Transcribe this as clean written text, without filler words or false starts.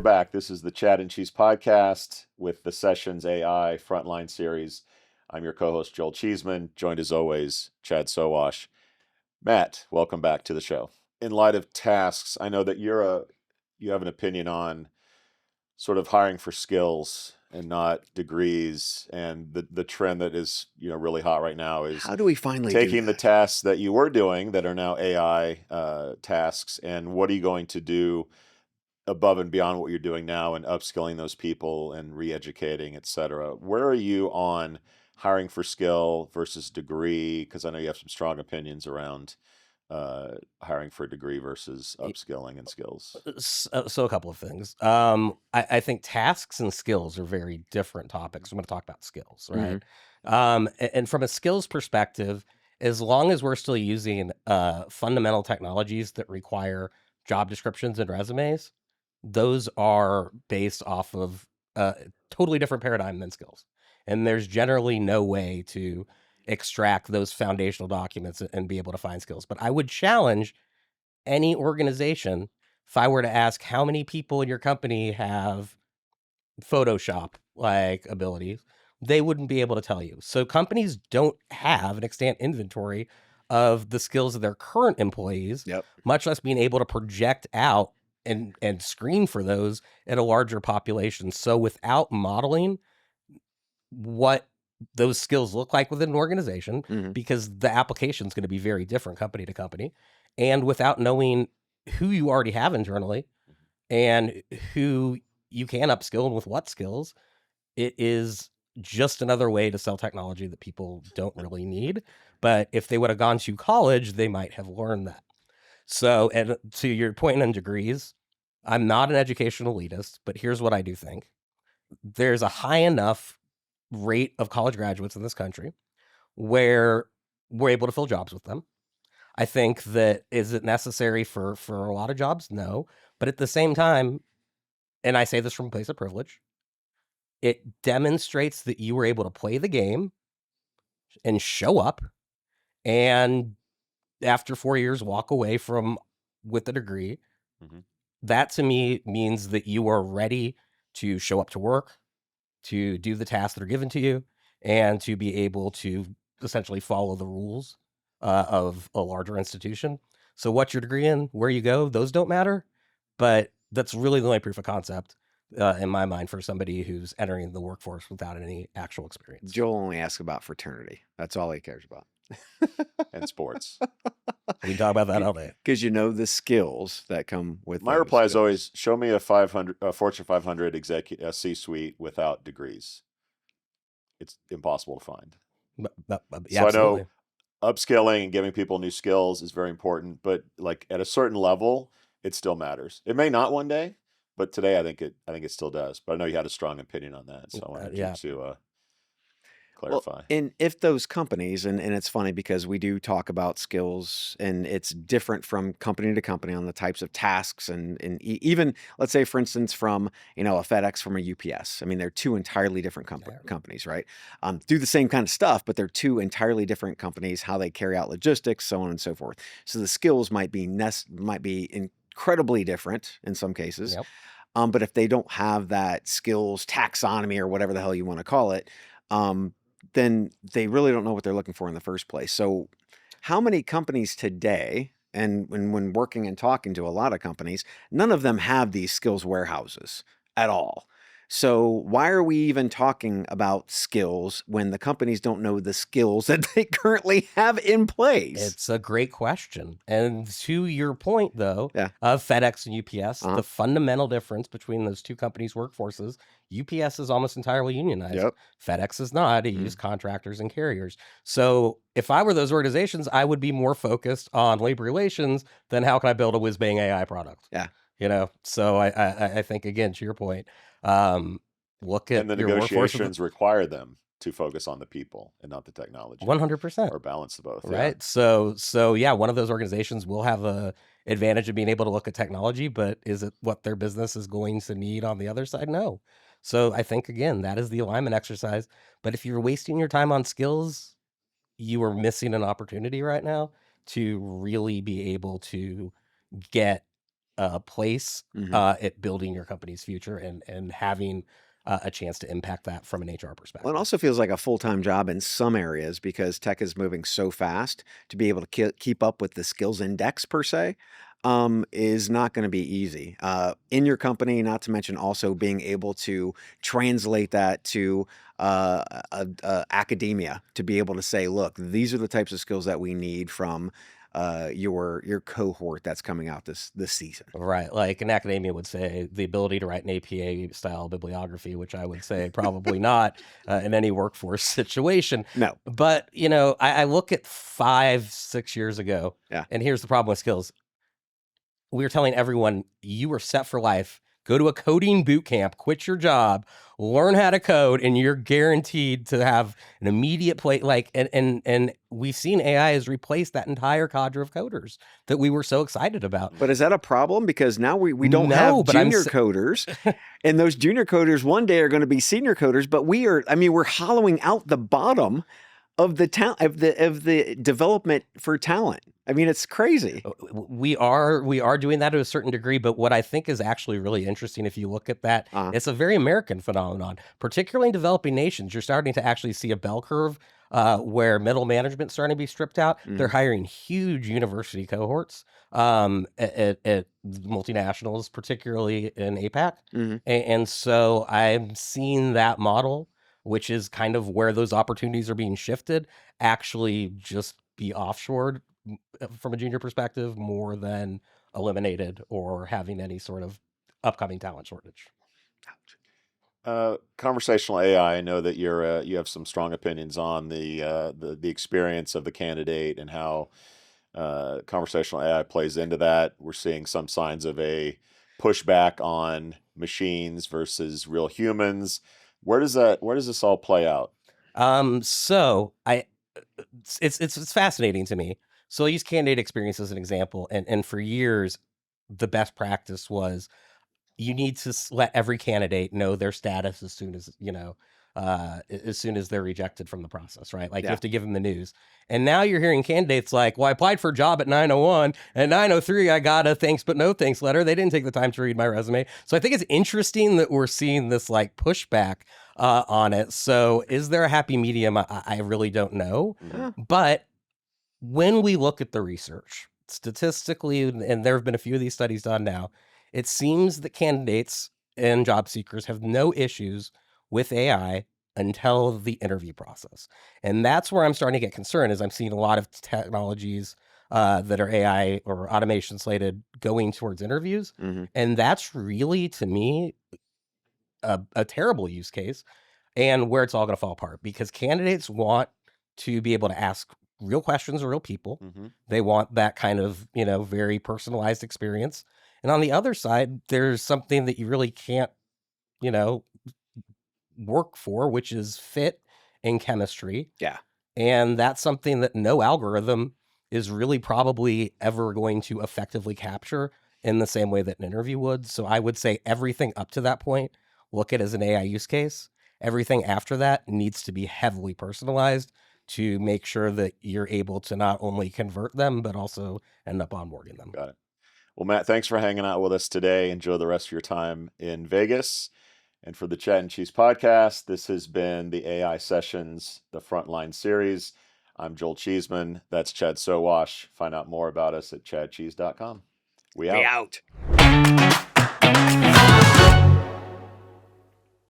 back. This is the Chad and Cheese podcast with the Sessions AI Frontline series. I'm your co-host, Joel Cheeseman, joined as always, Chad Sowash. Matt, welcome back to the show. In light of tasks, I know that you have an opinion on sort of hiring for skills and not degrees, and the trend that is really hot right now is how do we finally do taking the that? tasks that you were doing that are now AI tasks, and what are you going to do above and beyond what you're doing now and upskilling those people and re-educating, et cetera. Where are you on hiring for skill versus degree? Because I know you have some strong opinions around hiring for a degree versus upskilling and skills. So a couple of things. I think tasks and skills are very different topics. I'm going to talk about skills, right? And from a skills perspective, as long as we're still using fundamental technologies that require job descriptions and resumes, those are based off of a totally different paradigm than skills. And there's generally no way to extract those foundational documents and be able to find skills. But I would challenge any organization, if I were to ask how many people in your company have Photoshop like abilities, they wouldn't be able to tell you. So companies don't have an extant inventory of the skills of their current employees, much less being able to project out and screen for those at a larger population. So without modeling what those skills look like within an organization, because the application is going to be very different company to company, and without knowing who you already have internally and who you can upskill and with what skills, it is just another way to sell technology that people don't really need. But if they would have gone to college, they might have learned that. So, and to your point on degrees, I'm not an educational elitist, but here's what I do think. There's a high enough rate of college graduates in this country where we're able to fill jobs with them. I think that, is it necessary for a lot of jobs? No. But at the same time, and I say this from a place of privilege, it demonstrates that you were able to play the game and show up, and after 4 years, walk away with a degree. That to me means that you are ready to show up to work, to do the tasks that are given to you, and to be able to essentially follow the rules of a larger institution. So what's your degree in, where you go, those don't matter. But that's really the only proof of concept in my mind for somebody who's entering the workforce without any actual experience. Joel only asks about fraternity. That's all he cares about. And sports. We can talk about that all day. Because the skills that come with my reply is always, show me a Fortune 500 executive C-suite without degrees. It's impossible to find. So absolutely. I know upskilling and giving people new skills is very important, but like at a certain level, it still matters. It may not one day, but today I think it still does. But I know you had a strong opinion on that, so I wanted you to clarify. Well, and if those companies, and it's funny because we do talk about skills, and it's different from company to company on the types of tasks, and even, let's say, for instance, from a FedEx, from a UPS. I mean, they're two entirely different companies, right? Do the same kind of stuff, but they're two entirely different companies, how they carry out logistics, so on and so forth. So the skills might be incredibly different in some cases. But if they don't have that skills taxonomy or whatever the hell you want to call it, then they really don't know what they're looking for in the first place. So how many companies today, and when working and talking to a lot of companies, none of them have these skills warehouses at all. So why are we even talking about skills when the companies don't know the skills that they currently have in place? It's a great question. And to your point, though, of FedEx and UPS, the fundamental difference between those two companies' workforces, UPS is almost entirely unionized. FedEx is not. It uses contractors and carriers. So if I were those organizations, I would be more focused on labor relations than how can I build a whiz-bang AI product. So I think, again, to your point, look at and the your negotiations require them to focus on the people and not the technology. 100%. Or balance the both. Right. So yeah, one of those organizations will have a advantage of being able to look at technology, but is it what their business is going to need on the other side? No. So I think, again, that is the alignment exercise. But if you're wasting your time on skills, you are missing an opportunity right now to really be able to get place Mhm. at building your company's future and having a chance to impact that from an HR perspective. Well, it also feels like a full-time job in some areas because tech is moving so fast to be able to keep up with the skills index per se, is not going to be easy in your company. Not to mention also being able to translate that to academia to be able to say, look, these are the types of skills that we need from your cohort that's coming out this season. Right. Like an academia would say the ability to write an APA style bibliography, which I would say probably not in any workforce situation. No. But, I look at 5-6 years ago, Yeah. and here's the problem with skills. We were telling everyone you were set for life. Go to a coding boot camp, quit your job, learn how to code, and you're guaranteed to have an immediate play. And we've seen AI has replaced that entire cadre of coders that we were so excited about. But is that a problem? Because now we don't No, have but junior coders, and those junior coders one day are going to be senior coders. But we're hollowing out the bottom of the talent of the development for talent. I mean, it's crazy. We are doing that to a certain degree, but what I think is actually really interesting, if you look at that, it's a very American phenomenon, particularly in developing nations. You're starting to actually see a bell curve where middle management's starting to be stripped out. They're hiring huge university cohorts at multinationals, particularly in APAC. And so I'm seeing that model, which is kind of where those opportunities are being shifted, actually just be offshored from a junior perspective more than eliminated or having any sort of upcoming talent shortage. Conversational AI. I know that you have some strong opinions on the experience of the candidate and how conversational AI plays into that. We're seeing some signs of a pushback on machines versus real humans. Where does this all play out? So it's fascinating to me. So I'll use candidate experience as an example. And for years, the best practice was you need to let every candidate know their status as soon as, as soon as they're rejected from the process, right? Like you have to give them the news. And now you're hearing candidates like, well, I applied for a job at 9:01 and 9:03, I got a thanks but no thanks letter. They didn't take the time to read my resume. So I think it's interesting that we're seeing this like pushback on it. So is there a happy medium? I really don't know. But when we look at the research statistically, and there have been a few of these studies done now, it seems that candidates and job seekers have no issues with AI until the interview process. And that's where I'm starting to get concerned, is I'm seeing a lot of technologies that are AI or automation slated going towards interviews. And that's really, to me, a terrible use case, and where it's all going to fall apart, because candidates want to be able to ask real questions of real people. They want that kind of, very personalized experience. And on the other side, there's something that you really can't, work for, which is fit in chemistry. Yeah. And that's something that no algorithm is really probably ever going to effectively capture in the same way that an interview would. So I would say everything up to that point, look at it as an AI use case. Everything after that needs to be heavily personalized to make sure that you're able to not only convert them, but also end up onboarding them. Got it. Well, Matt, thanks for hanging out with us today. Enjoy the rest of your time in Vegas. And for the Chad and Cheese podcast, this has been the AI Sessions, the Frontline series. I'm Joel Cheeseman. That's Chad Sowash. Find out more about us at chadcheese.com. We out.